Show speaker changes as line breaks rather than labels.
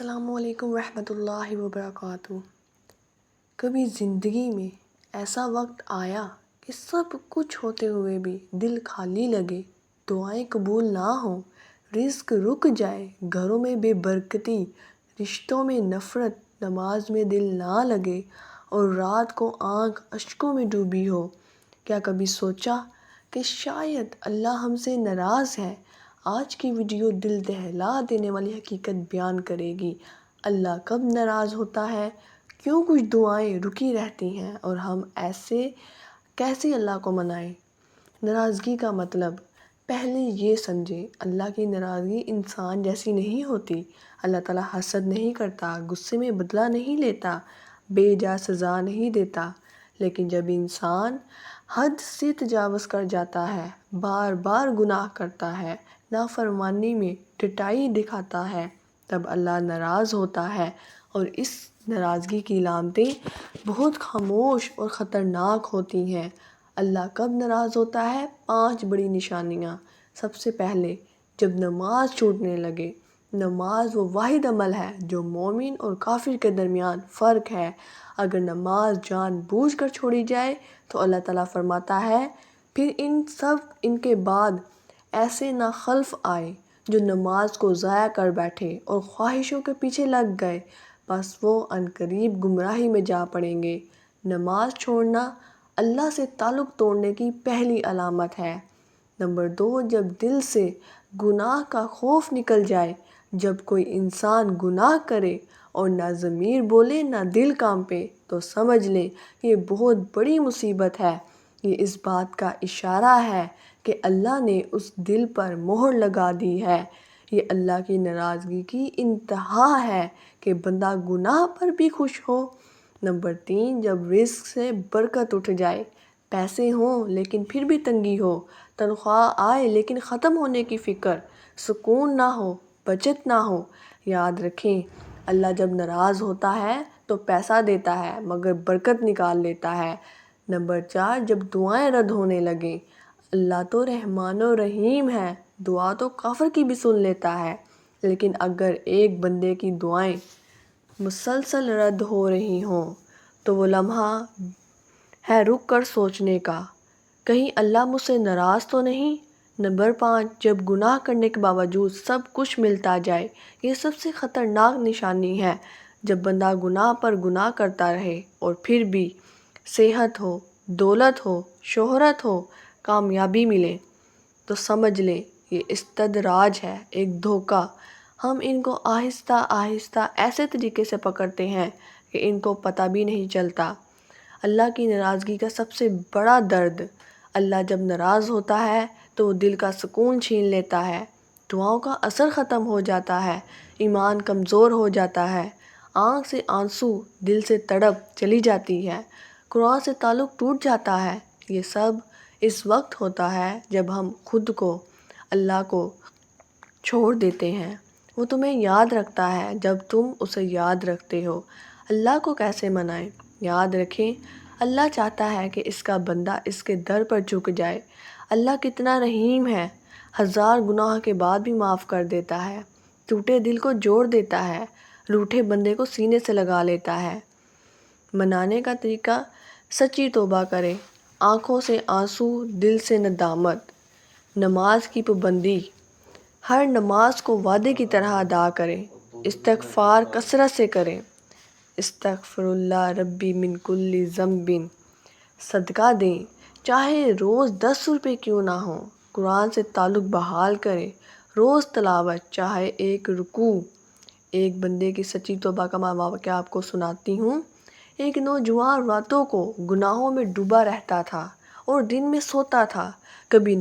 السلام علیکم ورحمۃ اللہ وبرکاتہ۔ کبھی زندگی میں ایسا وقت آیا کہ سب کچھ ہوتے ہوئے بھی دل خالی لگے، دعائیں قبول نہ ہوں، رزق رک جائے، گھروں میں بے برکتی، رشتوں میں نفرت، نماز میں دل نہ لگے اور رات کو آنکھ اشکوں میں ڈوبی ہو؟ کیا کبھی سوچا کہ شاید اللہ ہم سے ناراض ہے؟ آج کی ویڈیو دل دہلا دینے والی حقیقت بیان کرے گی۔ اللہ کب ناراض ہوتا ہے، کیوں کچھ دعائیں رکی رہتی ہیں اور ہم ایسے کیسے اللہ کو منائیں؟ ناراضگی کا مطلب پہلے یہ سمجھیں، اللہ کی ناراضگی انسان جیسی نہیں ہوتی۔ اللہ تعالیٰ حسد نہیں کرتا، غصے میں بدلہ نہیں لیتا، بے جا سزا نہیں دیتا، لیکن جب انسان حد سے تجاوز کر جاتا ہے، بار بار گناہ کرتا ہے، نافرمانی میں ڈٹائی دکھاتا ہے، تب اللہ ناراض ہوتا ہے۔ اور اس ناراضگی کی علامتیں بہت خاموش اور خطرناک ہوتی ہیں۔ اللہ کب ناراض ہوتا ہے؟ 5 بڑی نشانیاں۔ سب سے پہلے، جب نماز چھوٹنے لگے۔ نماز وہ واحد عمل ہے جو مومن اور کافر کے درمیان فرق ہے۔ اگر نماز جان بوجھ کر چھوڑی جائے تو اللہ تعالیٰ فرماتا ہے، پھر ان کے بعد ایسے ناخلف آئے جو نماز کو ضائع کر بیٹھے اور خواہشوں کے پیچھے لگ گئے، بس وہ عنقریب گمراہی میں جا پڑیں گے۔ نماز چھوڑنا اللہ سے تعلق توڑنے کی پہلی علامت ہے۔ نمبر 2، جب دل سے گناہ کا خوف نکل جائے۔ جب کوئی انسان گناہ کرے اور نہ ضمیر بولے نہ دل کانپے تو سمجھ لیں یہ بہت بڑی مصیبت ہے۔ یہ اس بات کا اشارہ ہے کہ اللہ نے اس دل پر مہر لگا دی ہے۔ یہ اللہ کی ناراضگی کی انتہا ہے کہ بندہ گناہ پر بھی خوش ہو۔ نمبر 3، جب رزق سے برکت اٹھ جائے۔ پیسے ہوں لیکن پھر بھی تنگی ہو، تنخواہ آئے لیکن ختم ہونے کی فکر، سکون نہ ہو، بچت نہ ہو۔ یاد رکھیں، اللہ جب ناراض ہوتا ہے تو پیسہ دیتا ہے مگر برکت نکال لیتا ہے۔ نمبر 4، جب دعائیں رد ہونے لگیں۔ اللہ تو رحمان و رحیم ہے، دعا تو کافر کی بھی سن لیتا ہے، لیکن اگر ایک بندے کی دعائیں مسلسل رد ہو رہی ہوں تو وہ لمحہ ہے رک کر سوچنے کا، کہیں اللہ مجھ سے ناراض تو نہیں؟ نمبر 5، جب گناہ کرنے کے باوجود سب کچھ ملتا جائے۔ یہ سب سے خطرناک نشانی ہے۔ جب بندہ گناہ پر گناہ کرتا رہے اور پھر بھی صحت ہو، دولت ہو، شہرت ہو، کامیابی ملے تو سمجھ لیں یہ استدراج ہے، ایک دھوکہ۔ ہم ان کو آہستہ آہستہ ایسے طریقے سے پکڑتے ہیں کہ ان کو پتہ بھی نہیں چلتا۔ اللہ کی ناراضگی کا سب سے بڑا درد، اللہ جب ناراض ہوتا ہے تو وہ دل کا سکون چھین لیتا ہے، دعاؤں کا اثر ختم ہو جاتا ہے، ایمان کمزور ہو جاتا ہے، آنکھ سے آنسو، دل سے تڑپ چلی جاتی ہے، قرآن سے تعلق ٹوٹ جاتا ہے۔ یہ سب اس وقت ہوتا ہے جب ہم خود کو اللہ کو چھوڑ دیتے ہیں۔ وہ تمہیں یاد رکھتا ہے جب تم اسے یاد رکھتے ہو۔ اللہ کو کیسے منائیں؟ یاد رکھیں، اللہ چاہتا ہے کہ اس کا بندہ اس کے در پر جھک جائے۔ اللہ کتنا رحیم ہے، 1000 گناہ کے بعد بھی معاف کر دیتا ہے، ٹوٹے دل کو جوڑ دیتا ہے، روٹھے بندے کو سینے سے لگا لیتا ہے۔ منانے کا طریقہ، سچی توبہ کریں، آنکھوں سے آنسو، دل سے ندامت۔ نماز کی پابندی، ہر نماز کو وعدے کی طرح ادا کریں، استغفار کثرت سے کریں، استغفر اللہ ربی من کل ذنب۔ صدقہ دیں، چاہے روز 10 روپے کیوں نہ ہوں، قرآن سے تعلق بحال کریں، روز تلاوت، چاہے ایک رکوع۔ ایک بندے کی سچی توبہ کا میں واقعہ آپ کو سناتی ہوں۔ ایک نوجوان راتوں کو گناہوں میں ڈوبا رہتا تھا اور دن میں سوتا تھا، کبھی